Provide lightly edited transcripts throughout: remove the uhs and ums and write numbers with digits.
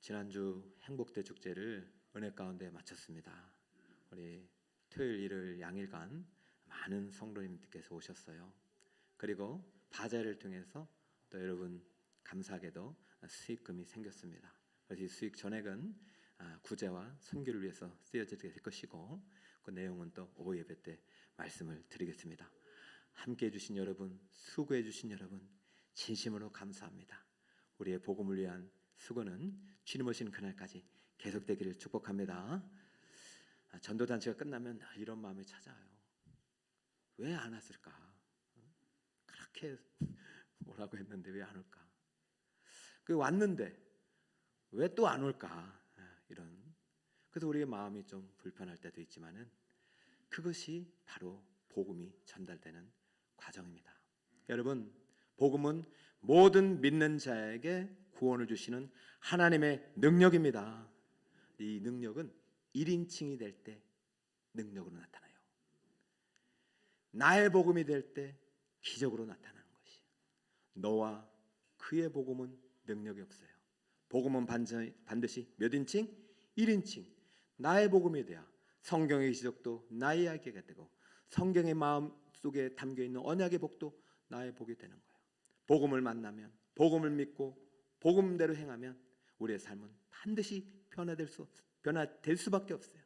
지난주 행복대 축제를 은혜 가운데 마쳤습니다. 우리 토요일, 일요일 양일간 많은 성도님들께서 오셨어요. 그리고 바자회를 통해서 또 여러분 감사하게도 수익금이 생겼습니다. 그래서 이 수익 전액은 구제와 선교를 위해서 쓰여지게 될 것이고, 그 내용은 또 오후 예배 때 말씀을 드리겠습니다. 함께해 주신 여러분, 수고해 주신 여러분, 진심으로 감사합니다. 우리의 복음을 위한 수고는 주님 오신 그날까지 계속되기를 축복합니다. 전도잔치가 끝나면 이런 마음이 찾아요. 왜 안 왔을까? 그렇게 뭐라고 했는데 왜 안 올까? 그 왔는데 왜 또 안 올까? 이런. 그래서 우리의 마음이 좀 불편할 때도 있지만은 그것이 바로 복음이 전달되는 과정입니다. 여러분, 복음은 모든 믿는 자에게 구원을 주시는 하나님의 능력입니다. 이 능력은 1인칭이 될 때 능력으로 나타나요. 나의 복음이 될 때 기적으로 나타나는 것이에요. 너와 그의 복음은 능력이 없어요. 복음은 반드시 몇 인칭? 1인칭. 나의 복음이 돼야 성경의 기적도 나의 이야기가 되고, 성경의 마음 속에 담겨있는 언약의 복도 나의 복이 되는 거예요. 복음을 만나면, 복음을 믿고 복음대로 행하면 우리의 삶은 반드시 변화될 수밖에 없어요.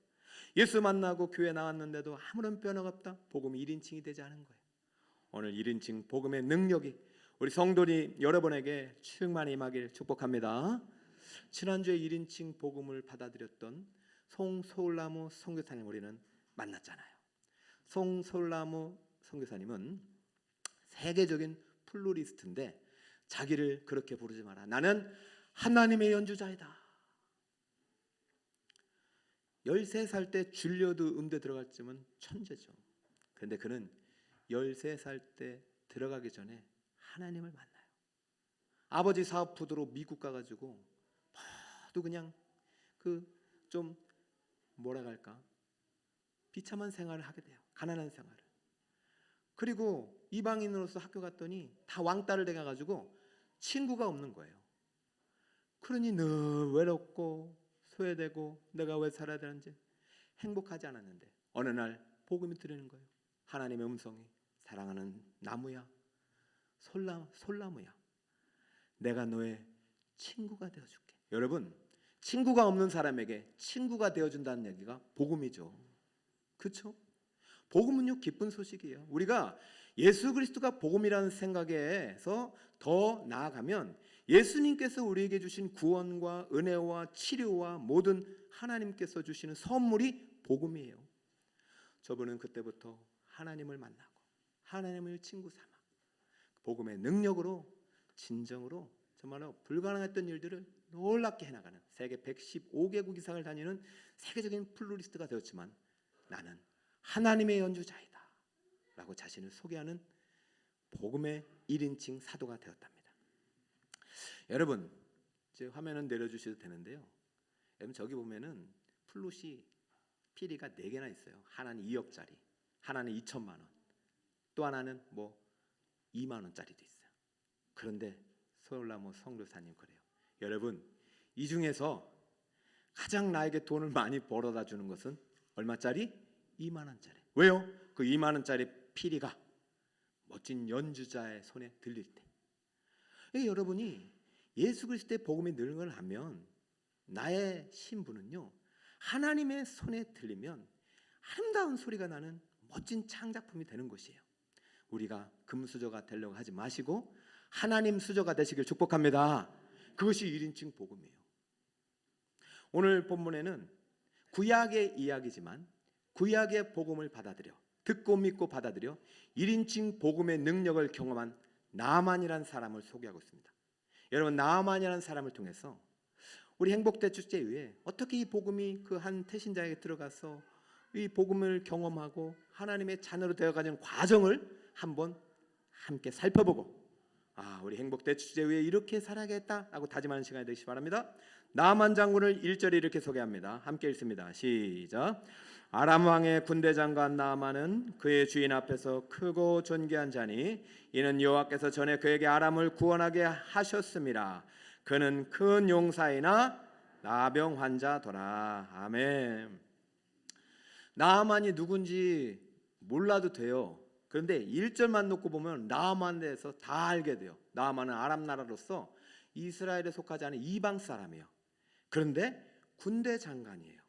예수 만나고 교회 나왔는데도 아무런 변화가 없다? 복음이 1인칭이 되지 않은 거예요. 오늘 1인칭 복음의 능력이 우리 성도님 여러분에게 충만히 임하길 축복합니다. 지난주에 1인칭 복음을 받아들였던 송소울나무 선교사님 우리는 만났잖아요. 송소울나무 선교사님은 세계적인 플루리스트인데 자기를 그렇게 부르지 마라. 나는 하나님의 연주자이다. 13살 때 줄리어드 음대 들어갈 쯤은 천재죠. 그런데 그는 13살 때 들어가기 전에 하나님을 만나요. 아버지 사업 부도로 미국 가가지고 모두 그냥 좀 뭐라 할까, 비참한 생활을 하게 돼요. 가난한 생활을. 그리고 이방인으로서 학교 갔더니 다 왕따를 돼가지고 친구가 없는 거예요. 그러니 늘 외롭고 소외되고 내가 왜 살아야 되는지 행복하지 않았는데 어느 날 복음이 들리는 거예요. 하나님의 음성이, 사랑하는 나무야, 솔나무야, 내가 너의 친구가 되어줄게. 여러분, 친구가 없는 사람에게 친구가 되어준다는 얘기가 복음이죠. 그렇죠? 복음은요, 기쁜 소식이에요. 우리가 예수 그리스도가 복음이라는 생각에서 더 나아가면 예수님께서 우리에게 주신 구원과 은혜와 치료와 모든 하나님께서 주시는 선물이 복음이에요. 저분은 그때부터 하나님을 만나고 하나님을 친구 삼아 복음의 능력으로 진정으로 정말로 불가능했던 일들을 놀랍게 해나가는 세계 115개국 이상을 다니는 세계적인 플루리스트가 되었지만 나는 하나님의 연주자이다 라고 자신을 소개하는 복음의 1인칭 사도가 되었답니다. 여러분, 이제 화면은 내려주셔도 되는데요. 여러분, 저기 보면은 플룻이 피리가 4개나 있어요. 하나는 2억짜리, 하나는 2천만 원, 또 하나는 2만 원짜리도 있어요. 그런데 소울나무 선교사님 그래요. 여러분, 이 중에서 가장 나에게 돈을 많이 벌어다 주는 것은 얼마짜리? 2만 원짜리. 왜요? 그 2만 원짜리 피리가 멋진 연주자의 손에 들릴 때, 여러분이 예수 그리스도의 복음이 능을 하면 나의 신분은요, 하나님의 손에 들리면 아름다운 소리가 나는 멋진 창작품이 되는 것이에요. 우리가 금수저가 되려고 하지 마시고 하나님 수저가 되시길 축복합니다. 그것이 1인칭 복음이에요. 오늘 본문에는 구약의 이야기지만 구약의 복음을 받아들여, 듣고 믿고 받아들여 1인칭 복음의 능력을 경험한 나아만이라는 사람을 소개하고 있습니다. 여러분, 나아만이라는 사람을 통해서 우리 행복대 축제 이후에 어떻게 이 복음이 그 한 태신자에게 들어가서 이 복음을 경험하고 하나님의 자녀로 되어가는 과정을 한번 함께 살펴보고, 우리 행복대 축제 후에 이렇게 살아야겠다라고 다짐하는 시간이 되시기 바랍니다. 나아만 장군을 1절에 이렇게 소개합니다. 함께 읽습니다. 시작. 아람 왕의 군대 장관 나아만은 그의 주인 앞에서 크고 존귀한 자니 이는 여호와께서 전에 그에게 아람을 구원하게 하셨습니다. 그는 큰 용사이나 나병 환자더라. 아멘. 나아만이 누군지 몰라도 돼요. 그런데 1절만 놓고 보면 나아만에 대해서 다 알게 돼요. 나아만은 아람 나라로서 이스라엘에 속하지 않은 이방 사람이에요. 그런데 군대 장관이에요.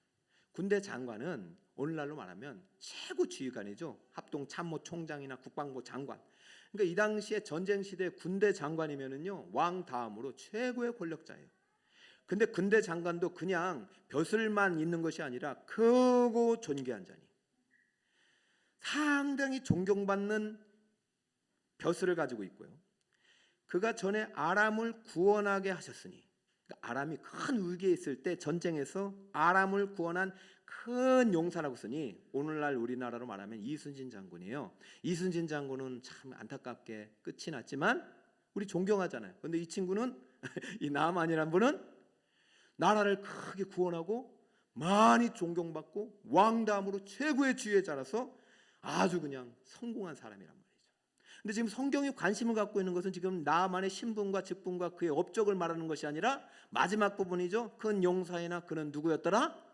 군대 장관은 오늘날로 말하면 최고 지휘관이죠. 합동 참모 총장이나 국방부 장관. 그러니까 이 당시에 전쟁 시대 군대 장관이면은요, 왕 다음으로 최고의 권력자예요. 근데 군대 장관도 그냥 벼슬만 있는 것이 아니라 크고 존귀한 자니, 상당히 존경받는 벼슬을 가지고 있고요. 그가 전에 아람을 구원하게 하셨으니, 그러니까 아람이 큰 위기에 있을 때 전쟁에서 아람을 구원한 큰 용사라고 쓰니 오늘날 우리나라로 말하면 이순신 장군이에요. 이순신 장군은 참 안타깝게 끝이 났지만 우리 존경하잖아요. 그런데 이 친구는 이 나아만이라는 분은 나라를 크게 구원하고 많이 존경받고 왕 다음으로 최고의 지위에 자라서 아주 그냥 성공한 사람이란 말이죠. 근데 지금 성경이 관심을 갖고 있는 것은 지금 나아만의 신분과 직분과 그의 업적을 말하는 것이 아니라 마지막 부분이죠. 큰 용사이나 그는 누구였더라?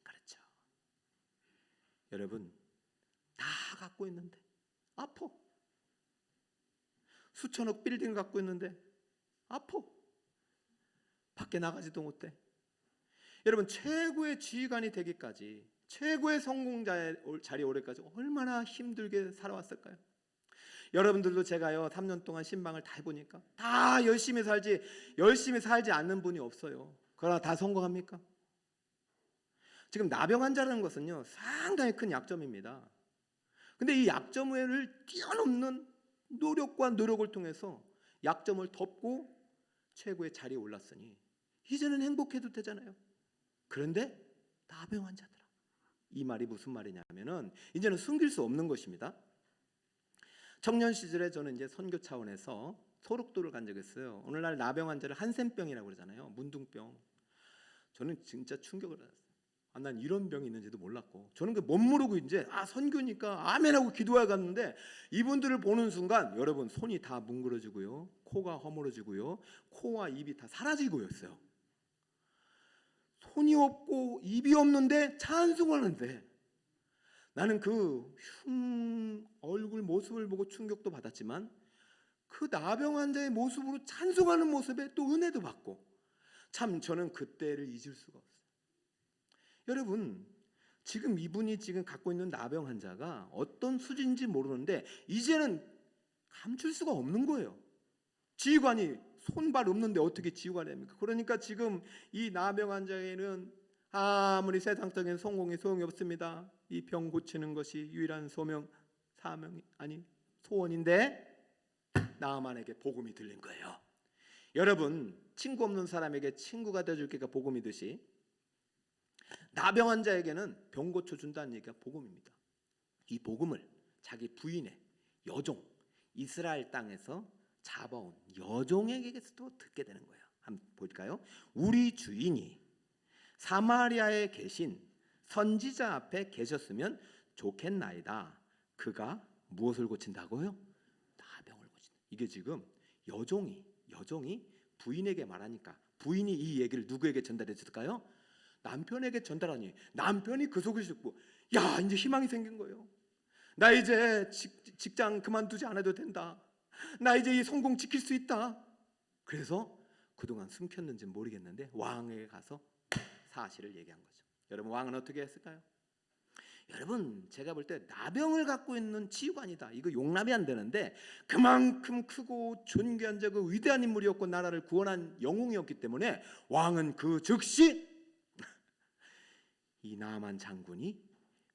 그렇죠. 여러분, 다 갖고 있는데 아파. 수천억 빌딩 갖고 있는데 아파. 밖에 나가지도 못해. 여러분, 최고의 지휘관이 되기까지, 최고의 성공자의 자리에 오래까지 얼마나 힘들게 살아왔을까요? 여러분들도 제가요 3년 동안 신방을 다 해보니까 다 열심히 살지 않는 분이 없어요. 그러나 다 성공합니까? 지금 나병 환자라는 것은요 상당히 큰 약점입니다. 근데 이 약점을 뛰어넘는 노력과 노력을 통해서 약점을 덮고 최고의 자리에 올랐으니 이제는 행복해도 되잖아요. 그런데 나병 환자더라. 이 말이 무슨 말이냐면은 이제는 숨길 수 없는 것입니다. 청년 시절에 저는 이제 선교 차원에서 소록도를 간 적이 있어요. 오늘날 나병 환자를 한센병이라고 그러잖아요. 문둥병. 저는 진짜 충격을 받았어요. 난 이런 병이 있는지도 몰랐고, 저는 그 못 모르고 이제 선교니까 아멘하고 기도해 갔는데 이분들을 보는 순간 여러분 손이 다 뭉그러지고요, 코가 허물어지고요, 코와 입이 다 사라지고였어요. 손이 없고 입이 없는데 찬송하는데 나는 그 얼굴 모습을 보고 충격도 받았지만 그 나병 환자의 모습으로 찬송하는 모습에 또 은혜도 받고, 참 저는 그때를 잊을 수가 없어요. 여러분, 지금 이분이 지금 갖고 있는 나병 환자가 어떤 수준인지 모르는데 이제는 감출 수가 없는 거예요. 지휘관이 손발 없는데 어떻게 지휘관이 됩니까? 그러니까 지금 이 나병 환자에는 아무리 세상적인 성공이 소용이 없습니다. 이 병 고치는 것이 유일한 사명이 아니 소원인데 나아만에게 복음이 들린 거예요. 여러분, 친구 없는 사람에게 친구가 되어줄 게가 복음이듯이 나병 환자에게는 병 고쳐준다는 얘기가 복음입니다. 이 복음을 자기 부인의 여종, 이스라엘 땅에서 잡아온 여종에게서도 듣게 되는 거예요. 한번 볼까요? 우리 주인이 사마리아에 계신 선지자 앞에 계셨으면 좋겠나이다. 그가 무엇을 고친다고요? 나병을 고친다. 이게 지금 여종이 부인에게 말하니까 부인이 이 얘기를 누구에게 전달해 줬을까요? 남편에게 전달하니 남편이 그 속을 듣고 야, 이제 희망이 생긴 거예요. 나 이제 직장 그만두지 않아도 된다. 나 이제 이 성공 지킬 수 있다. 그래서 그동안 숨겼는지 모르겠는데 왕에게 가서 사실을 얘기한 거죠. 여러분, 왕은 어떻게 했을까요? 여러분, 제가 볼 때 나병을 갖고 있는 지휘관이다, 이거 용납이 안 되는데 그만큼 크고 존귀한 자, 그 위대한 인물이었고 나라를 구원한 영웅이었기 때문에 왕은 그 즉시 이 나아만 장군이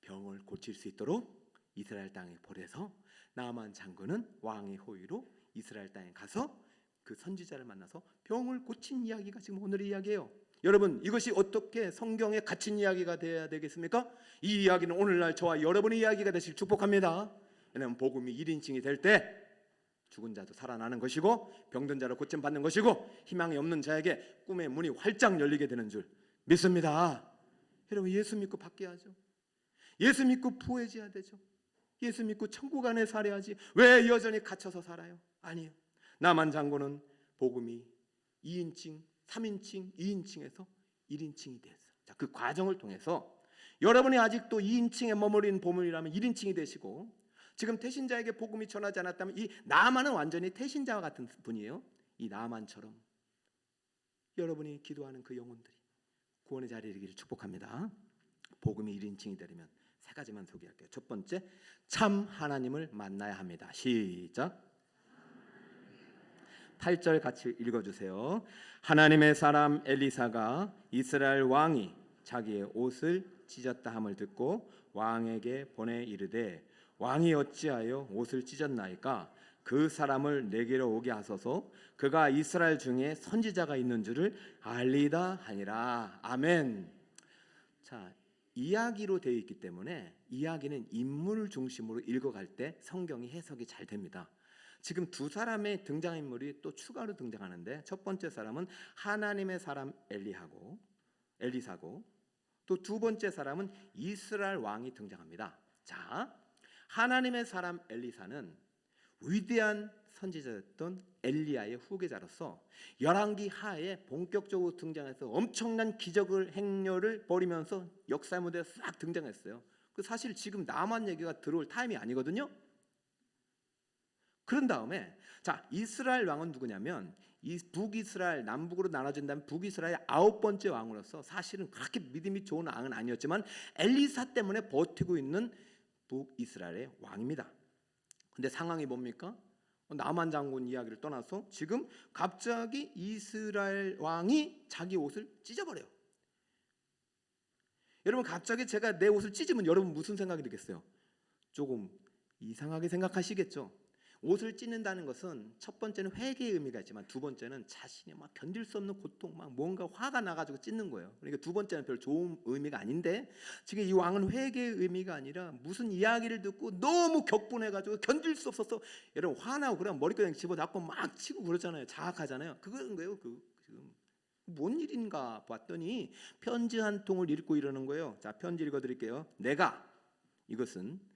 병을 고칠 수 있도록 이스라엘 땅에 보내서 나아만 장군은 왕의 호위로 이스라엘 땅에 가서 그 선지자를 만나서 병을 고친 이야기가 지금 오늘의 이야기예요. 여러분, 이것이 어떻게 성경에 갇힌 이야기가 되어야 되겠습니까? 이 이야기는 오늘날 저와 여러분의 이야기가 되실 축복합니다. 왜냐하면 복음이 1인칭이 될 때 죽은 자도 살아나는 것이고 병든 자로 고침받는 것이고 희망이 없는 자에게 꿈의 문이 활짝 열리게 되는 줄 믿습니다. 여러분, 예수 믿고 바뀌어야죠. 예수 믿고 부해져야 되죠. 예수 믿고 천국 안에 살아야지. 왜 여전히 갇혀서 살아요? 아니요. 나만 장군은 복음이 2인칭 3인칭, 2인칭에서 1인칭이 됐어요. 자, 그 과정을 통해서 여러분이 아직도 2인칭에 머무르는 보물이라면 1인칭이 되시고, 지금 태신자에게 복음이 전하지 않았다면 이 나아만은 완전히 태신자와 같은 분이에요. 이 나아만처럼 여러분이 기도하는 그 영혼들이 구원의 자리에 이르기를 축복합니다. 복음이 1인칭이 되려면 세 가지만 소개할게요. 첫 번째, 참 하나님을 만나야 합니다. 시작. 8절 같이 읽어주세요. 하나님의 사람 엘리사가 이스라엘 왕이 자기의 옷을 찢었다 함을 듣고 왕에게 보내 이르되, 왕이 어찌하여 옷을 찢었나이까? 그 사람을 내게로 오게 하소서. 그가 이스라엘 중에 선지자가 있는 줄을 알리다 하니라. 아멘. 자, 이야기로 되어 있기 때문에 이야기는 인물 중심으로 읽어갈 때 성경이 해석이 잘 됩니다. 지금 두 사람의 등장인물이 또 추가로 등장하는데, 첫 번째 사람은 하나님의 사람 엘리사고, 또 두 번째 사람은 이스라엘 왕이 등장합니다. 자, 하나님의 사람 엘리사는 위대한 선지자였던 엘리야의 후계자로서 열왕기 하에 본격적으로 등장해서 엄청난 기적을 행렬을 벌이면서 역사 무대에 싹 등장했어요. 그 사실 지금 나만 얘기가 들어올 타임이 아니거든요. 그런 다음에 자, 이스라엘 왕은 누구냐면 이 북이스라엘, 남북으로 나눠진 다음에 북이스라엘 9번째 왕으로서 사실은 그렇게 믿음이 좋은 왕은 아니었지만 엘리사 때문에 버티고 있는 북이스라엘의 왕입니다. 근데 상황이 뭡니까? 나만 장군 이야기를 떠나서 지금 갑자기 이스라엘 왕이 자기 옷을 찢어버려요. 여러분, 갑자기 제가 내 옷을 찢으면 여러분 무슨 생각이 들겠어요? 조금 이상하게 생각하시겠죠? 옷을 찢는다는 것은 첫 번째는 회개의 의미가 있지만 두 번째는 자신이 막 견딜 수 없는 고통, 막 뭔가 화가 나가지고 찢는 거예요. 그러니까 두 번째는 별 좋은 의미가 아닌데, 지금 이 왕은 회개의 의미가 아니라 무슨 이야기를 듣고 너무 격분해가지고 견딜 수 없어서 여러분 화나고 그러면 머리카락 집어잡고 막 치고 그러잖아요. 자학하잖아요. 그건 거예요. 지금 뭔 일인가 봤더니 편지 한 통을 읽고 이러는 거예요. 자, 편지 읽어드릴게요. 내가, 이것은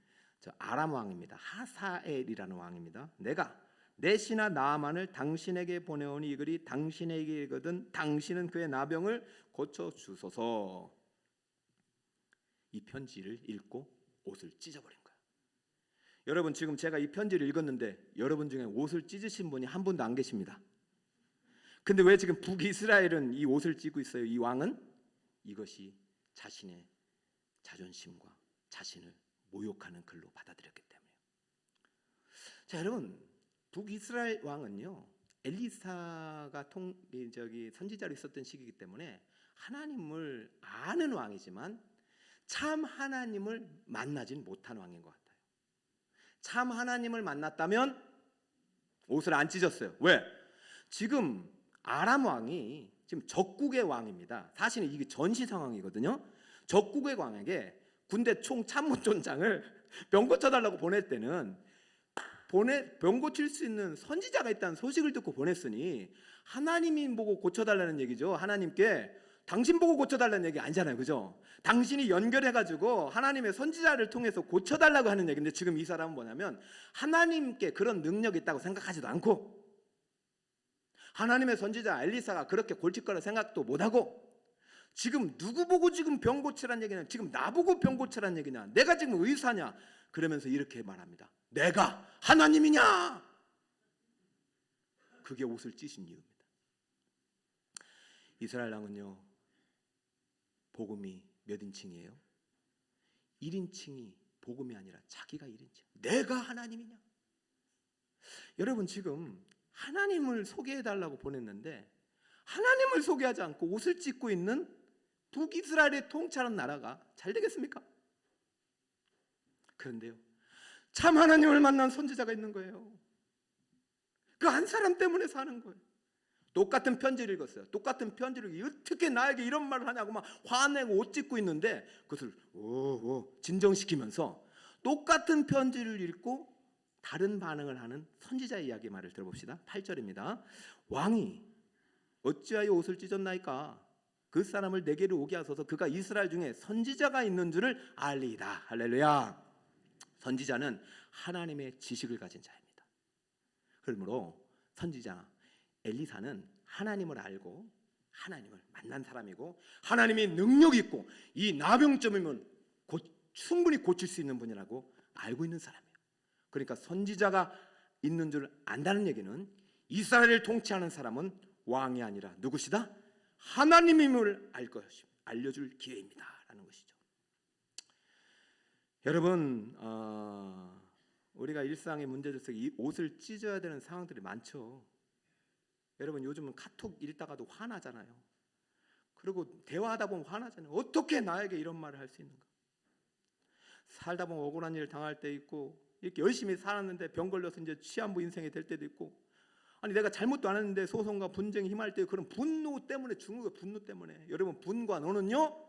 아람 왕입니다. 하사엘이라는 왕입니다. 내가 내 신하 나아만을 당신에게 보내오니 이 글이 당신에게거든 당신은 그의 나병을 고쳐 주소서. 이 편지를 읽고 옷을 찢어버린 거야. 여러분, 지금 제가 이 편지를 읽었는데 여러분 중에 옷을 찢으신 분이 한 분도 안 계십니다. 근데 왜 지금 북이스라엘은 이 옷을 찢고 있어요? 이 왕은 이것이 자신의 자존심과 자신을 모욕하는 글로 받아들였기 때문에요. 자, 여러분, 북이스라엘 왕은요, 엘리사가 선지자로 있었던 시기이기 때문에 하나님을 아는 왕이지만 참 하나님을 만나진 못한 왕인 것 같아요. 참 하나님을 만났다면 옷을 안 찢었어요. 왜? 지금 아람 왕이 지금 적국의 왕입니다. 사실은 이게 전시 상황이거든요. 적국의 왕에게 군대 총 참모총장을 병 고쳐달라고 보낼 때는 병 고칠 수 있는 선지자가 있다는 소식을 듣고 보냈으니 하나님이 보고 고쳐달라는 얘기죠. 하나님께 당신 보고 고쳐달라는 얘기 아니잖아요, 그죠? 당신이 연결해가지고 하나님의 선지자를 통해서 고쳐달라고 하는 얘기인데, 지금 이 사람은 뭐냐면 하나님께 그런 능력이 있다고 생각하지도 않고, 하나님의 선지자 엘리사가 그렇게 골칠 거라 생각도 못하고, 지금 누구 보고 지금 병 고치란 얘기냐? 지금 나보고 병 고치란 얘기냐? 내가 지금 의사냐? 그러면서 이렇게 말합니다. 내가 하나님이냐? 그게 옷을 찢은 이유입니다. 이스라엘 왕은요, 복음이 몇 인칭이에요? 1인칭이 복음이 아니라 자기가 1인칭. 내가 하나님이냐? 여러분, 지금 하나님을 소개해달라고 보냈는데 하나님을 소개하지 않고 옷을 찢고 있는 북이스라엘의 통치하는 나라가 잘 되겠습니까? 그런데요, 참 하나님을 만난 선지자가 있는 거예요. 그 한 사람 때문에 사는 거예요. 똑같은 편지를 읽었어요. 똑같은 편지를 어떻게 나에게 이런 말을 하냐고 막 화내고 옷 찢고 있는데 그것을 진정시키면서 똑같은 편지를 읽고 다른 반응을 하는 선지자의 이야기 말을 들어봅시다. 8절입니다. 왕이 어찌하여 옷을 찢었나이까? 그 사람을 내게로 오게 하소서. 그가 이스라엘 중에 선지자가 있는 줄을 알리이다. 할렐루야. 선지자는 하나님의 지식을 가진 자입니다. 그러므로 선지자 엘리사는 하나님을 알고 하나님을 만난 사람이고 하나님이 능력 있고 이 나병점이면 충분히 고칠 수 있는 분이라고 알고 있는 사람이에요. 그러니까 선지자가 있는 줄 안다는 얘기는 이스라엘을 통치하는 사람은 왕이 아니라 누구시다? 하나님임을 알 것입니다. 알려줄 기회입니다라는 것이죠. 여러분, 우리가 일상의 문제들 속에 이 옷을 찢어야 되는 상황들이 많죠. 여러분, 요즘은 카톡 읽다가도 화나잖아요. 그리고 대화하다 보면 화나잖아요. 어떻게 나에게 이런 말을 할 수 있는가? 살다 보면 억울한 일을 당할 때 있고, 이렇게 열심히 살았는데 병 걸려서 이제 시한부 인생이 될 때도 있고, 아니 내가 잘못도 안 했는데 소송과 분쟁이 힘할 때 그런 분노 때문에 죽는 거예요. 분노 때문에. 여러분, 분과 노는요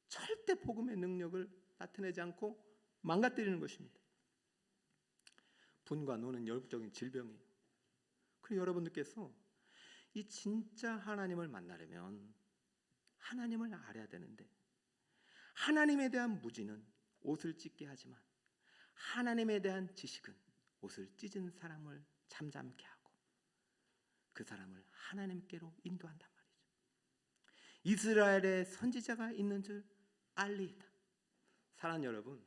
절대 복음의 능력을 나타내지 않고 망가뜨리는 것입니다. 분과 노는 영적인 질병이에요. 그리고 여러분들께서 이 진짜 하나님을 만나려면 하나님을 알아야 되는데, 하나님에 대한 무지는 옷을 찢게 하지만 하나님에 대한 지식은 옷을 찢은 사람을 잠잠케 하고 그 사람을 하나님께로 인도한단 말이죠. 이스라엘에 선지자가 있는 줄 알리이다. 사랑하는 여러분,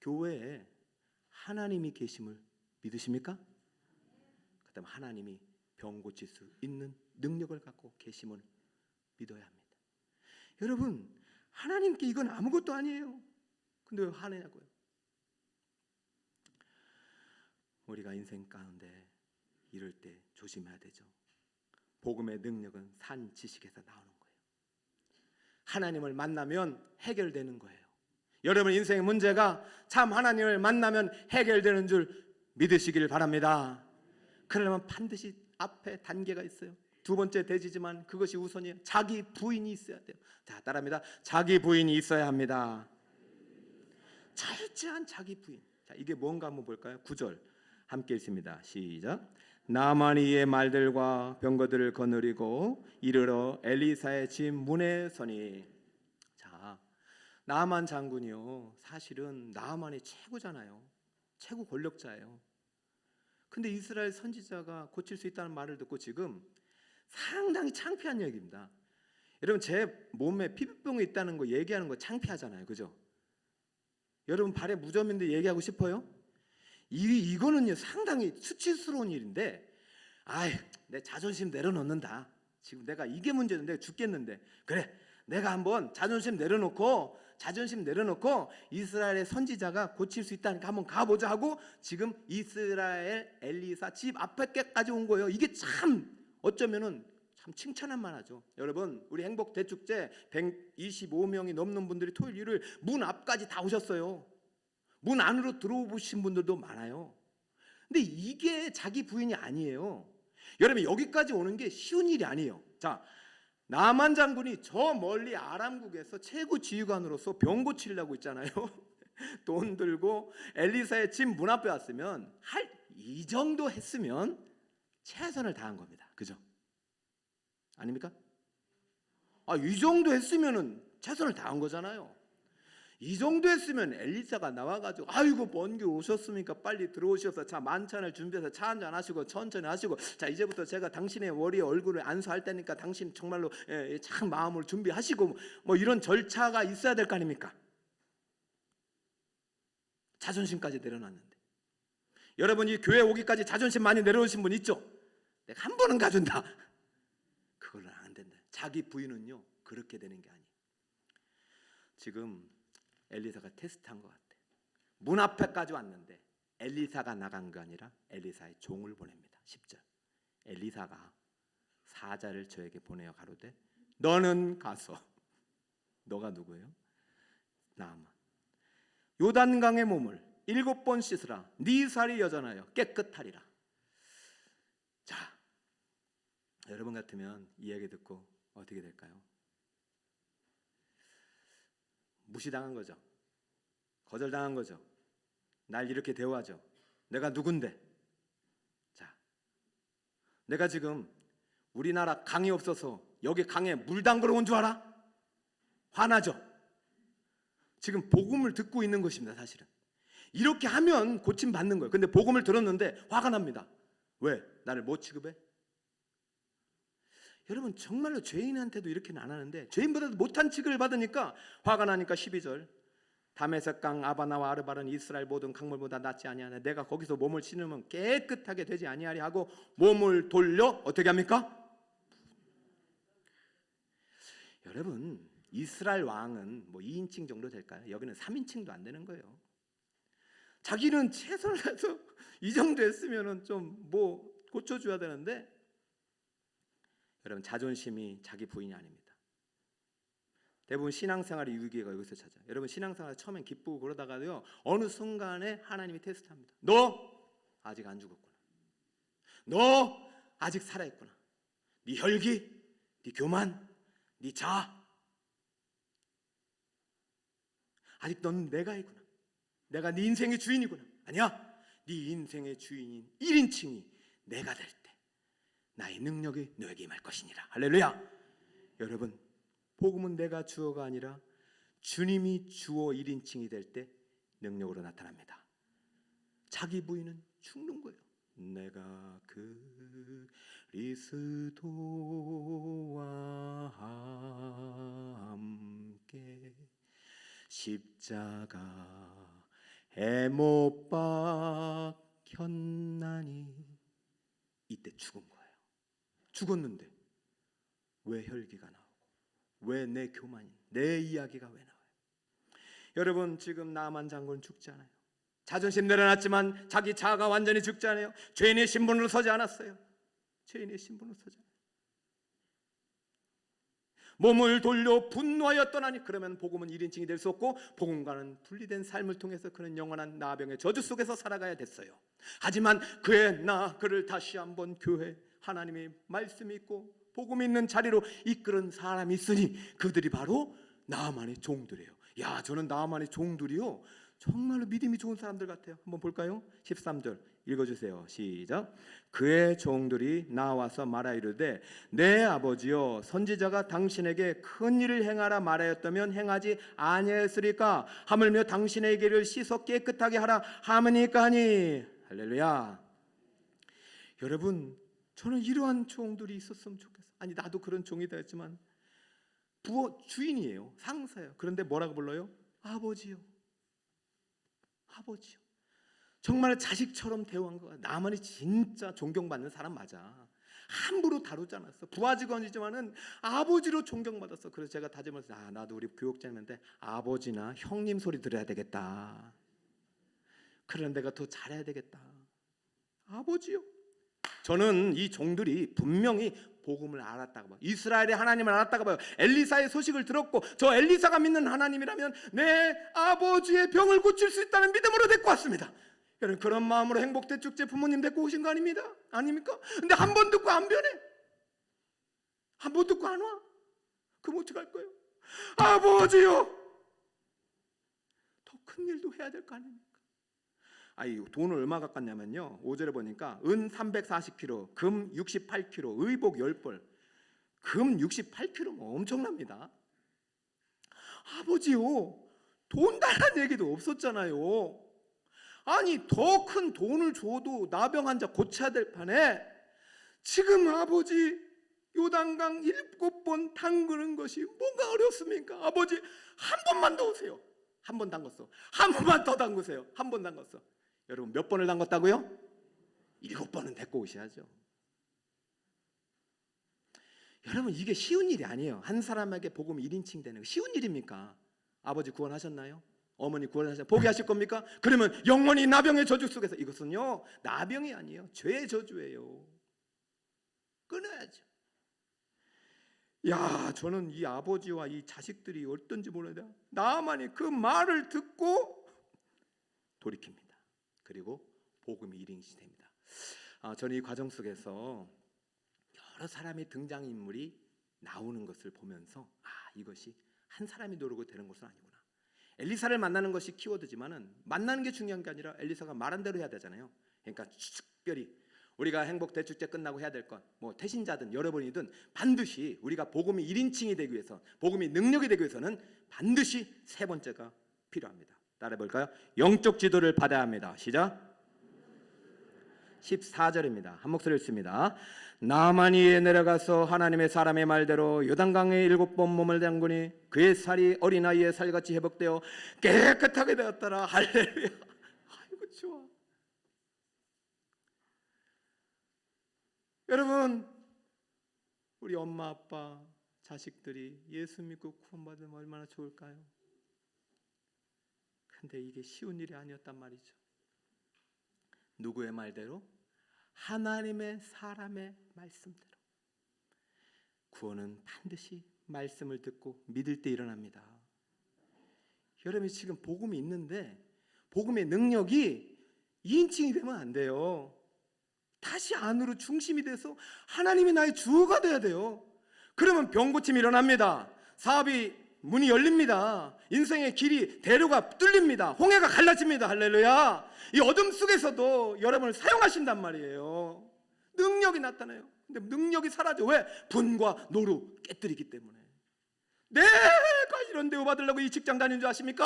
교회에 하나님이 계심을 믿으십니까? 그다음 하나님이 병 고칠 수 있는 능력을 갖고 계심을 믿어야 합니다. 여러분, 하나님께 이건 아무것도 아니에요. 근데 왜 화내냐고요? 우리가 인생 가운데 이럴 때 조심해야 되죠. 복음의 능력은 산 지식에서 나오는 거예요. 하나님을 만나면 해결되는 거예요. 여러분 인생의 문제가 참 하나님을 만나면 해결되는 줄 믿으시길 바랍니다. 그러려면 반드시 앞에 단계가 있어요. 두 번째 대지지만 그것이 우선이에요. 자기 부인이 있어야 돼요. 자, 따라합니다. 자기 부인이 있어야 합니다. 철저한 자기 부인. 자, 이게 뭔가 한번 볼까요? 9절 함께 읽습니다. 시작. 나만이 이의 말들과 병거들을 거느리고 이르러 엘리사의 집 문에 서니. 자, 나만 장군이요, 사실은 나만이 최고잖아요. 최고 권력자예요. 근데 이스라엘 선지자가 고칠 수 있다는 말을 듣고 지금 상당히 창피한 얘기입니다. 여러분, 제 몸에 피부병이 있다는 거 얘기하는 거 창피하잖아요, 그죠? 여러분 발에 무좀인데 얘기하고 싶어요? 이거는요 상당히 수치스러운 일인데, 내 자존심 내려놓는다. 지금 내가 이게 문제인데 죽겠는데, 그래 내가 한번 자존심 내려놓고 이스라엘의 선지자가 고칠 수 있다니까 한번 가보자 하고 지금 이스라엘 엘리사 집 앞에까지 온 거예요. 이게 참 어쩌면은 참 칭찬할 만하죠. 여러분, 우리 행복 대축제 125명이 넘는 분들이 토요일 일요일 문 앞까지 다 오셨어요. 문 안으로 들어오신 분들도 많아요. 근데 이게 자기 부인이 아니에요. 여러분, 여기까지 오는 게 쉬운 일이 아니에요. 자, 나만 장군이 저 멀리 아람국에서 최고 지휘관으로서 병 고치려고 있잖아요. 돈 들고 엘리사의 집 문 앞에 왔으면 이 정도 했으면 최선을 다한 겁니다. 그죠? 아닙니까? 이 정도 했으면은 최선을 다한 거잖아요. 이 정도 했으면 엘리사가 나와가지고 아이고 먼 길 오셨습니까? 빨리 들어오셔서 자 만찬을 준비해서 차 한잔 하시고 천천히 하시고, 자 이제부터 제가 당신의 머리에 얼굴을 안수할 테니까 당신 정말로 참 마음을 준비하시고, 뭐 이런 절차가 있어야 될 거 아닙니까? 자존심까지 내려놨는데, 여러분 이 교회 오기까지 자존심 많이 내려오신 분 있죠? 내가 한 번은 가준다. 그걸로 안 된다. 자기 부인은요 그렇게 되는 게 아니에요. 지금 엘리사가 테스트한 것 같아. 문 앞에까지 왔는데 엘리사가 나간 게 아니라 엘리사의 종을 보냅니다. 10절. 엘리사가 사자를 저에게 보내어 가로되 너는 가서. 너가 누구예요? 나아만. 요단강의 몸을 7번 씻으라. 네 살이 여전하여 깨끗하리라. 자, 여러분 같으면 이 얘기 듣고 어떻게 될까요? 무시당한 거죠. 거절당한 거죠. 날 이렇게 대우하죠. 내가 누군데? 자, 내가 지금 우리나라 강이 없어서 여기 강에 물 담그러 온 줄 알아? 화나죠. 지금 복음을 듣고 있는 것입니다. 사실은 이렇게 하면 고침 받는 거예요. 근데 복음을 들었는데 화가 납니다. 왜? 나를 못 취급해? 여러분 정말로 죄인한테도 이렇게는 안 하는데 죄인보다도 못한 취급을 받으니까 화가 나니까 12절 다메섹 강 아바나와 아르바는 이스라엘 모든 강물보다 낫지 아니하냐. 내가 거기서 몸을 씻으면 깨끗하게 되지 아니하리 하고 몸을 돌려 어떻게 합니까? 여러분 이스라엘 왕은 뭐 2인칭 정도 될까요? 여기는 3인칭도 안 되는 거예요. 자기는 최선을 다해서 이 정도 했으면은 좀 뭐 고쳐줘야 되는데 여러분 자존심이 자기 부인이 아닙니다. 대부분 신앙생활의 유기가 여기서 찾아요. 여러분 신앙생활 처음엔 기쁘고 그러다가요 어느 순간에 하나님이 테스트합니다. 너 아직 안 죽었구나. 너 아직 살아있구나. 네 혈기, 네 교만, 네 자아 아직 넌 내가 있구나. 내가 네 인생의 주인이구나. 아니야. 네 인생의 주인인 1인칭이 내가 될 때 나의 능력이 너에게 임할 것이니라. 할렐루야. 여러분 복음은 내가 주어가 아니라 주님이 주어 1인칭이 될 때 능력으로 나타납니다. 자기 부인은 죽는 거예요. 내가 그리스도와 함께 십자가에 못 박혔나니 이때 죽은 거예요. 죽었는데 왜 혈기가 나오고 왜 내 교만이 내 이야기가 왜 나와요? 여러분 지금 나만 장군 죽지 않아요. 자존심 내려놨지만 자기 자아가 완전히 죽지 않아요. 죄인의 신분으로 서지 않았어요. 죄인의 신분으로 서지 않아요. 몸을 돌려 분노하여 떠나니 그러면 복음은 1인칭이 될 수 없고 복음과는 분리된 삶을 통해서 그는 영원한 나병의 저주 속에서 살아가야 됐어요. 하지만 그를 다시 한번 교회 하나님의 말씀이 있고 복음이 있는 자리로 이끄는 사람이 있으니 그들이 바로 나아만의 종들이에요. 야 저는 나아만의 종들이요 정말로 믿음이 좋은 사람들 같아요. 한번 볼까요? 13절 읽어주세요. 시작. 그의 종들이 나와서 말하이르되 내 아버지여 선지자가 당신에게 큰 일을 행하라 말하였다면 행하지 아니했으리까? 하물며 당신의 길을 씻어 깨끗하게 하라 하니까 하니. 할렐루야. 여러분 저는 이러한 종들이 있었으면 좋겠어요. 아니 나도 그런 종이다 했지만 주인이에요. 상사예요. 그런데 뭐라고 불러요? 아버지요. 아버지요. 정말 자식처럼 대우한 거야. 나만이 진짜 존경받는 사람 맞아. 함부로 다루지 않았어. 부하 직원이지만은 아버지로 존경받았어. 그래서 제가 다짐해서 나도 우리 교육자님한테 아버지나 형님 소리 들어야 되겠다. 그런 내가 더 잘해야 되겠다. 아버지요. 저는 이 종들이 분명히 복음을 알았다고 봐요. 이스라엘의 하나님을 알았다고 봐요. 엘리사의 소식을 들었고 저 엘리사가 믿는 하나님이라면 내 아버지의 병을 고칠 수 있다는 믿음으로 데리고 왔습니다. 여러분 그런 마음으로 행복대축제 부모님 데리고 오신 거 아닙니까? 근데 한 번 듣고 안 변해. 한 번 듣고 안 와. 그럼 어떡할 거예요? 아버지요. 더 큰 일도 해야 될 거 아닙니까? 돈을 얼마 갚았냐면요 5절에 보니까 은 340kg, 금 68kg, 의복 10벌. 금 68kg면 엄청납니다. 아버지요 돈 달라는 얘기도 없었잖아요. 아니 더 큰 돈을 줘도 나병 환자 고쳐야 될 판에 지금 아버지 요단강 7번 담그는 것이 뭔가 어렵습니까? 아버지 한 번만 더 오세요. 한 번 담궜어. 한 번만 더 담그세요. 한 번 담궜어. 여러분 몇 번을 담궜다고요? 7번은 데리고 오셔야죠. 여러분 이게 쉬운 일이 아니에요. 한 사람에게 복음 1인칭 되는 거 쉬운 일입니까? 아버지 구원하셨나요? 어머니 구원하셨나요? 포기하실 겁니까? 그러면 영원히 나병의 저주 속에서. 이것은요 나병이 아니에요. 죄의 저주예요. 끊어야죠. 야 저는 이 아버지와 이 자식들이 어떤지 몰라요. 나만이 그 말을 듣고 돌이킵니다. 그리고 복음이 1인칭이 됩니다. 저는 이 과정 속에서 여러 사람의 등장인물이 나오는 것을 보면서 이것이 한 사람이 노리고 되는 것은 아니구나. 엘리사를 만나는 것이 키워드지만은 만나는 게 중요한 게 아니라 엘리사가 말한 대로 해야 되잖아요. 그러니까 특별히 우리가 행복대축제 끝나고 해야 될 것, 뭐 태신자든 여러분이든 반드시 우리가 복음이 1인칭이 되기 위해서, 복음이 능력이 되기 위해서는 반드시 세 번째가 필요합니다. 따라해 볼까요? 영적 지도를 받아야 합니다. 시작. 14절입니다. 한 목소리 읽습니다. 나만이 내려가서 하나님의 사람의 말대로 요단강에 7번 몸을 담그니 그의 살이 어린아이의 살같이 회복되어 깨끗하게 되었더라. 할렐루야. 아이고 좋아. 여러분, 우리 엄마 아빠 자식들이 예수 믿고 구원받으면 얼마나 좋을까요? 근데 이게 쉬운 일이 아니었단 말이죠. 누구의 말대로? 하나님의 사람의 말씀대로. 구원은 반드시 말씀을 듣고 믿을 때 일어납니다. 여러분이 지금 복음이 있는데 복음의 능력이 2인칭이 되면 안 돼요. 다시 안으로 중심이 돼서 하나님이 나의 주어가 돼야 돼요. 그러면 병 고침이 일어납니다. 사업이 문이 열립니다. 인생의 길이 대로가 뚫립니다. 홍해가 갈라집니다. 할렐루야. 이 어둠 속에서도 여러분을 사용하신단 말이에요. 능력이 나타나요. 근데 능력이 사라져. 왜? 분과 노로 깨뜨리기 때문에. 내가 이런 대우 받으려고 이 직장 다니는 줄 아십니까?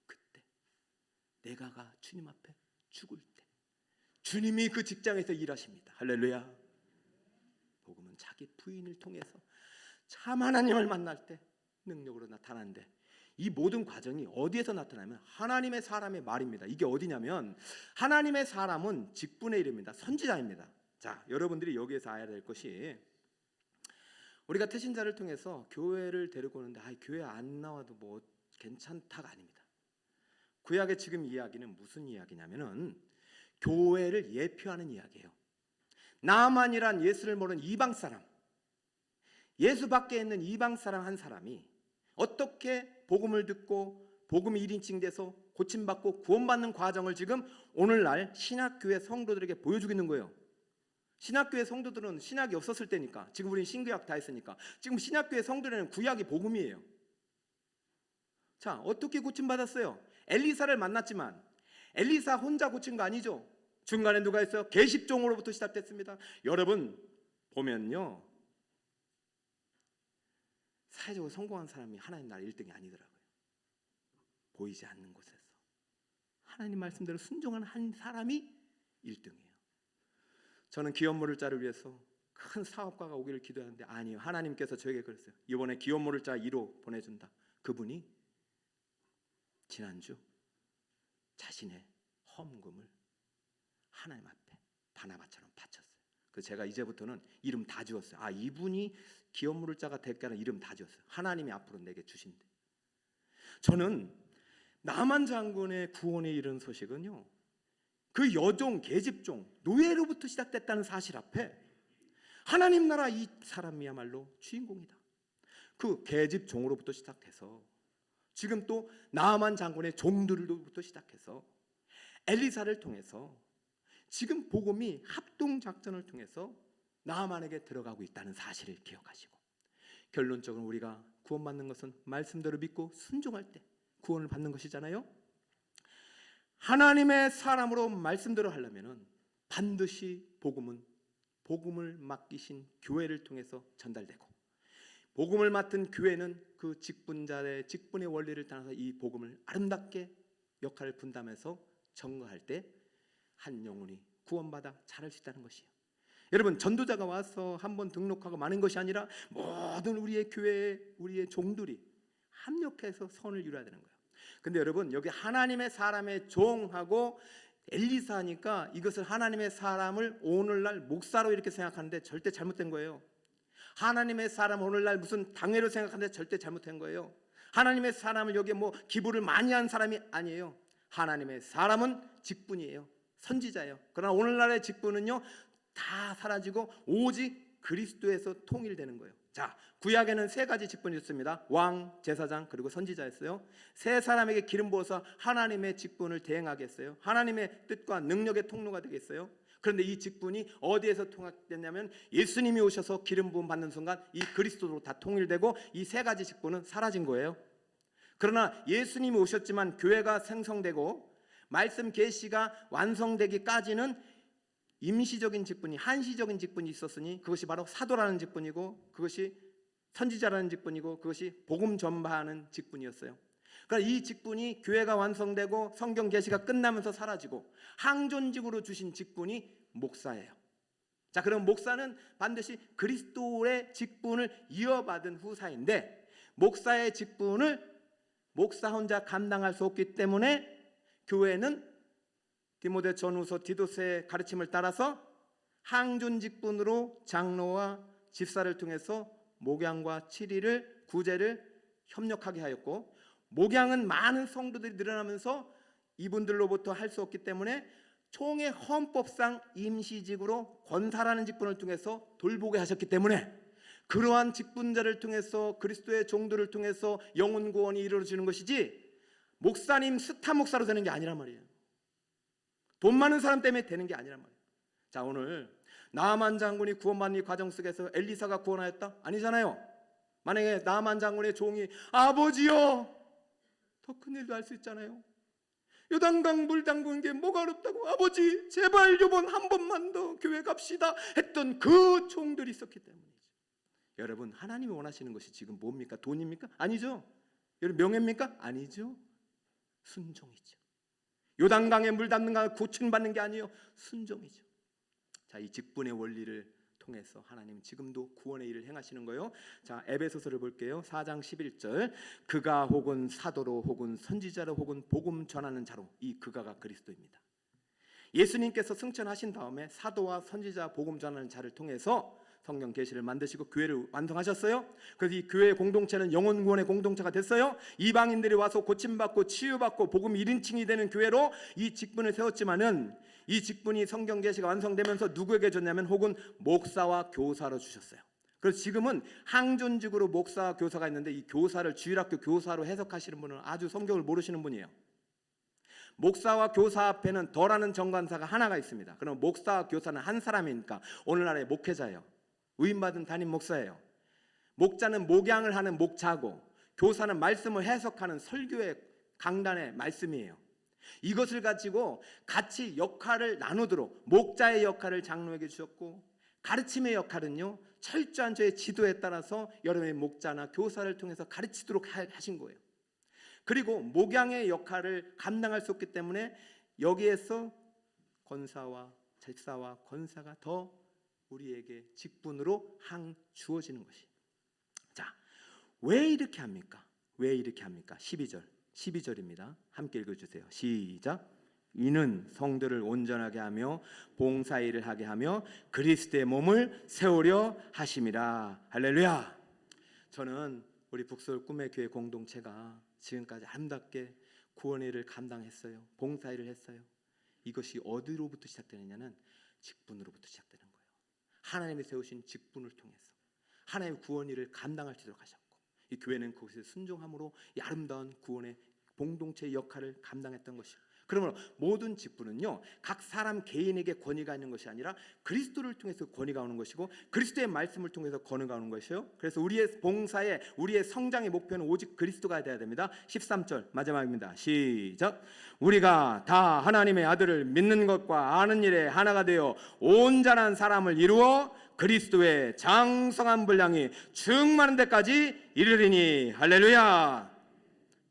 그때 내가가 주님 앞에 죽을 때 주님이 그 직장에서 일하십니다. 할렐루야. 복음은 자기 부인을 통해서 참 하나님을 만날 때 능력으로 나타나는데, 이 모든 과정이 어디에서 나타나면 하나님의 사람의 말입니다. 이게 어디냐면 하나님의 사람은 직분의 이름입니다. 선지자입니다. 자, 여러분들이 여기에서 알아야 될 것이, 우리가 태신자를 통해서 교회를 데리고 오는데 교회 안 나와도 뭐 괜찮다가 아닙니다. 구약의 지금 이야기는 무슨 이야기냐면은 교회를 예표하는 이야기예요. 나만이란 예수를 모르는 이방 사람, 예수 밖에 있는 이방 사람 한 사람이 어떻게 복음을 듣고 복음이 1인칭 돼서 고침받고 구원받는 과정을 지금 오늘날 신약교회 성도들에게 보여주고 있는 거예요. 신약교회 성도들은 신약이 없었을 때니까, 지금 우리는 신구약 다 했으니까 지금 신약교회 성도들은 구약이 복음이에요. 자, 어떻게 고침받았어요? 엘리사를 만났지만 엘리사 혼자 고친 거 아니죠. 중간에 누가 있어요? 계십종으로부터 시작됐습니다. 여러분 보면요, 사회적으로 성공한 사람이 하나님 나라 1등이 아니더라고요. 보이지 않는 곳에서 하나님 말씀대로 순종하는 한 사람이 1등이에요. 저는 기업 모를 자를 위해서 큰 사업가가 오기를 기도하는데 아니요, 하나님께서 저에게 그랬어요. 이번에 기업 모를 자 1호 보내준다. 그분이 지난주 자신의 헌금을 하나님 앞에 바나바처럼 바쳤어요. 그래서 제가 이제부터는 이름 다 지웠어요. 이분이 기업 모를 자가 될까는 이름 다 지웠어요. 하나님이 앞으로 내게 주신대. 저는 나만 장군의 구원에 이른 소식은요, 그 여종, 계집종, 노예로부터 시작됐다는 사실 앞에 하나님 나라 이 사람이야말로 주인공이다. 그 계집종으로부터 시작해서 지금 또 나만 장군의 종들로부터 시작해서 엘리사를 통해서 지금 복음이 합동작전을 통해서 나만에게 들어가고 있다는 사실을 기억하시고, 결론적으로 우리가 구원받는 것은 말씀대로 믿고 순종할 때 구원을 받는 것이잖아요. 하나님의 사람으로 말씀대로 하려면 반드시 복음을 맡기신 교회를 통해서 전달되고, 복음을 맡은 교회는 그 직분자의 직분의 원리를 따라서 이 복음을 아름답게 역할을 분담해서 전거할 때 한 영혼이 구원받아 자랄 수 있다는 것이에요. 여러분, 전도자가 와서 한번 등록하고 마는 것이 아니라 모든 우리의 교회, 우리의 종들이 합력해서 선을 이루어야 되는 거예요. 근데 여러분, 여기 하나님의 사람의 종하고 엘리사니까 이것을 하나님의 사람을 오늘날 목사로 이렇게 생각하는데 절대 잘못된 거예요. 하나님의 사람 오늘날 무슨 당회로 생각하는데 절대 잘못된 거예요. 하나님의 사람을 여기에 뭐 기부를 많이 한 사람이 아니에요. 하나님의 사람은 직분이에요. 선지자예요. 그러나 오늘날의 직분은요 다 사라지고 오직 그리스도에서 통일되는 거예요. 자, 구약에는 3가지 직분이 있습니다. 왕, 제사장, 그리고 선지자였어요. 3사람에게 기름 부어서 하나님의 직분을 대행하게 했어요. 하나님의 뜻과 능력의 통로가 되겠어요. 그런데 이 직분이 어디에서 통합됐냐면 예수님이 오셔서 기름 부음 받는 순간 이 그리스도로 다 통일되고 이 3가지 직분은 사라진 거예요. 그러나 예수님이 오셨지만 교회가 생성되고 말씀 계시가 완성되기까지는 임시적인 직분이, 한시적인 직분이 있었으니 그것이 바로 사도라는 직분이고, 그것이 선지자라는 직분이고, 그것이 복음 전파하는 직분이었어요. 그러니까 이 직분이 교회가 완성되고 성경 계시가 끝나면서 사라지고 항존직으로 주신 직분이 목사예요. 자, 그럼 목사는 반드시 그리스도의 직분을 이어받은 후사인데, 목사의 직분을 목사 혼자 감당할 수 없기 때문에 교회는 디모데 전후서 디도스의 가르침을 따라서 항존 직분으로 장로와 집사를 통해서 목양과 치리를 구제를 협력하게 하였고, 목양은 많은 성도들이 늘어나면서 이분들로부터 할 수 없기 때문에 총회 헌법상 임시직으로 권사라는 직분을 통해서 돌보게 하셨기 때문에 그러한 직분자를 통해서 그리스도의 종들을 통해서 영혼 구원이 이루어지는 것이지, 목사님 스타 목사로 되는 게 아니란 말이에요. 돈 많은 사람 때문에 되는 게 아니란 말이에요. 자, 오늘 나아만 장군이 구원받는 이 과정 속에서 엘리사가 구원하였다? 아니잖아요. 만약에 나아만 장군의 종이 아버지요, 더 큰 일도 할 수 있잖아요. 요단강 물 담그는 게 뭐가 어렵다고, 아버지 제발 요번 한 번만 더 교회 갑시다 했던 그 종들이 있었기 때문이죠. 여러분, 하나님이 원하시는 것이 지금 뭡니까? 돈입니까? 아니죠. 여러분, 명예입니까? 아니죠. 순종이죠. 요단강에 물 담는 거 고침받는 게 아니에요. 순종이죠. 자, 이 직분의 원리를 통해서 하나님 지금도 구원의 일을 행하시는 거예요. 자, 에베소서를 볼게요. 4장 11절. 그가 혹은 사도로 혹은 선지자로 혹은 복음 전하는 자로, 이 그가가 그리스도입니다. 예수님께서 승천하신 다음에 사도와 선지자, 복음 전하는 자를 통해서 성경 계시를 만드시고 교회를 완성하셨어요. 그래서 이 교회의 공동체는 영혼 구원의 공동체가 됐어요. 이방인들이 와서 고침받고 치유받고 복음 1인칭이 되는 교회로 이 직분을 세웠지만은, 이 직분이 성경 계시가 완성되면서 누구에게 줬냐면 혹은 목사와 교사로 주셨어요. 그래서 지금은 항존직으로 목사와 교사가 있는데, 이 교사를 주일학교 교사로 해석하시는 분은 아주 성경을 모르시는 분이에요. 목사와 교사 앞에는 더라는 정관사가 하나가 있습니다. 그럼 목사와 교사는 한 사람이니까 오늘날의 목회자예요. 위임받은 담임 목사예요. 목자는 목양을 하는 목자고, 교사는 말씀을 해석하는 설교의 강단의 말씀이에요. 이것을 가지고 같이 역할을 나누도록 목자의 역할을 장로에게 주셨고, 가르침의 역할은요 철저한 저의 지도에 따라서 여러분의 목자나 교사를 통해서 가르치도록 하신 거예요. 그리고 목양의 역할을 감당할 수 없기 때문에 여기에서 권사와 집사와 권사가 더 우리에게 직분으로 주어지는 것이. 자, 왜 이렇게 합니까? 왜 이렇게 합니까? 12절입니다. 함께 읽어주세요. 시작. 이는 성도를 온전하게 하며 봉사일을 하게 하며 그리스도의 몸을 세우려 하심이라. 할렐루야. 저는 우리 북서울 꿈의 교회 공동체가 지금까지 아름답게 구원의 일을 감당했어요. 봉사일을 했어요. 이것이 어디로부터 시작되느냐는 직분으로부터 시작되는 거예요. 하나님이 세우신 직분을 통해서 하나님의 구원 일을 감당할 수 있도록 하셨고, 이 교회는 그것에 순종함으로 이 아름다운 구원의 공동체의 역할을 감당했던 것이요. 그러므로 모든 직분은요 각 사람 개인에게 권위가 있는 것이 아니라 그리스도를 통해서 권위가 오는 것이고, 그리스도의 말씀을 통해서 권위가 오는 것이요. 그래서 우리의 봉사의, 우리의 성장의 목표는 오직 그리스도가 되어야 됩니다. 13절 마지막입니다. 시작. 우리가 다 하나님의 아들을 믿는 것과 아는 일에 하나가 되어 온전한 사람을 이루어 그리스도의 장성한 분량이 충만한 데까지 이르리니. 할렐루야.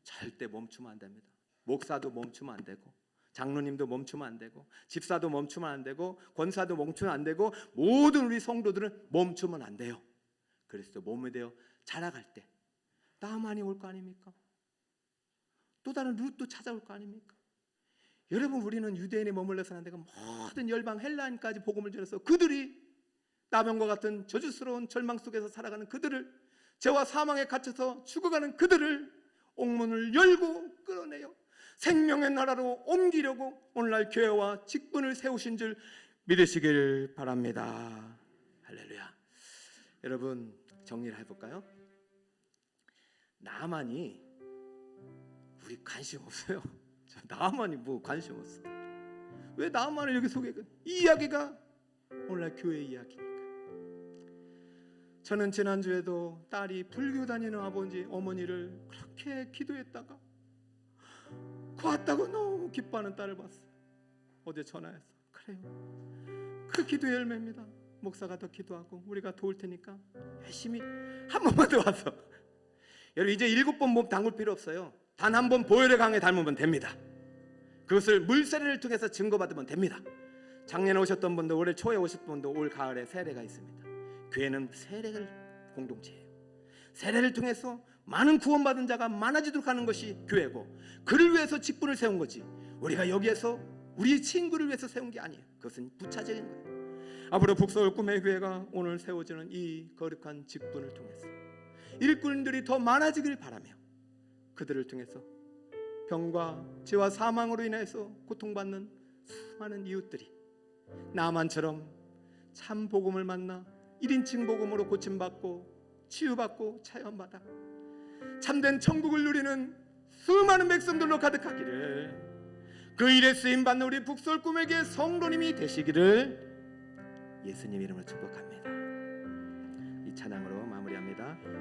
절대 멈추면 안 됩니다. 목사도 멈추면 안 되고, 장로님도 멈추면 안 되고, 집사도 멈추면 안 되고, 권사도 멈추면 안 되고, 모든 우리 성도들은 멈추면 안 돼요. 그리스도 몸이 되어 자라갈 때 나만이 올 거 아닙니까? 또 다른 룻도 찾아올 거 아닙니까? 여러분, 우리는 유대인에 머물러서 안 되고 모든 열방 헬라인까지 복음을 전해서 그들이 나병과 같은 저주스러운 절망 속에서 살아가는 그들을, 죄와 사망에 갇혀서 죽어가는 그들을 옥문을 열고 끌어내요 생명의 나라로 옮기려고 오늘날 교회와 직분을 세우신 줄 믿으시길 바랍니다. 할렐루야. 여러분, 정리를 해볼까요? 나만이 우리 관심 없어요. 나만이 뭐 관심 없어. 왜 나만을 여기 소개해? 이 이야기가 오늘날 교회 이야기니까. 저는 지난주에도 딸이 불교 다니는 아버지 어머니를 그렇게 기도했다가 구했다고 너무 기뻐하는 딸을 봤어요. 어제 전화해서 그래요, 그 기도의 열매입니다. 목사가 더 기도하고 우리가 도울 테니까 열심히 한 번만 더 와서. 여러분, 이제 7번 몸 담글 필요 없어요. 단 한 번 보혈의 강에 닮으면 됩니다. 그것을 물세례를 통해서 증거받으면 됩니다. 작년에 오셨던 분도, 올해 초에 오셨던 분도 올 가을에 세례가 있습니다. 교회는 세례를 공동체예요. 세례를 통해서 많은 구원받은 자가 많아지도록 하는 것이 교회고, 그를 위해서 직분을 세운 거지 우리가 여기에서 우리 친구를 위해서 세운 게 아니에요. 그것은 부차적인 거예요. 앞으로 북서울 꿈의 교회가 오늘 세워지는 이 거룩한 직분을 통해서 일꾼들이 더 많아지길 바라며, 그들을 통해서 병과 죄와 사망으로 인해서 고통받는 수많은 이웃들이 나만처럼 참 복음을 만나 1인칭 복음으로 고침받고 치유받고 차연받아 참된 천국을 누리는 수많은 백성들로 가득하기를, 그 일에 쓰임받는 우리 북서울 꿈의 교회 성도님이 되시기를 예수님 이름으로 축복합니다. 이 찬양으로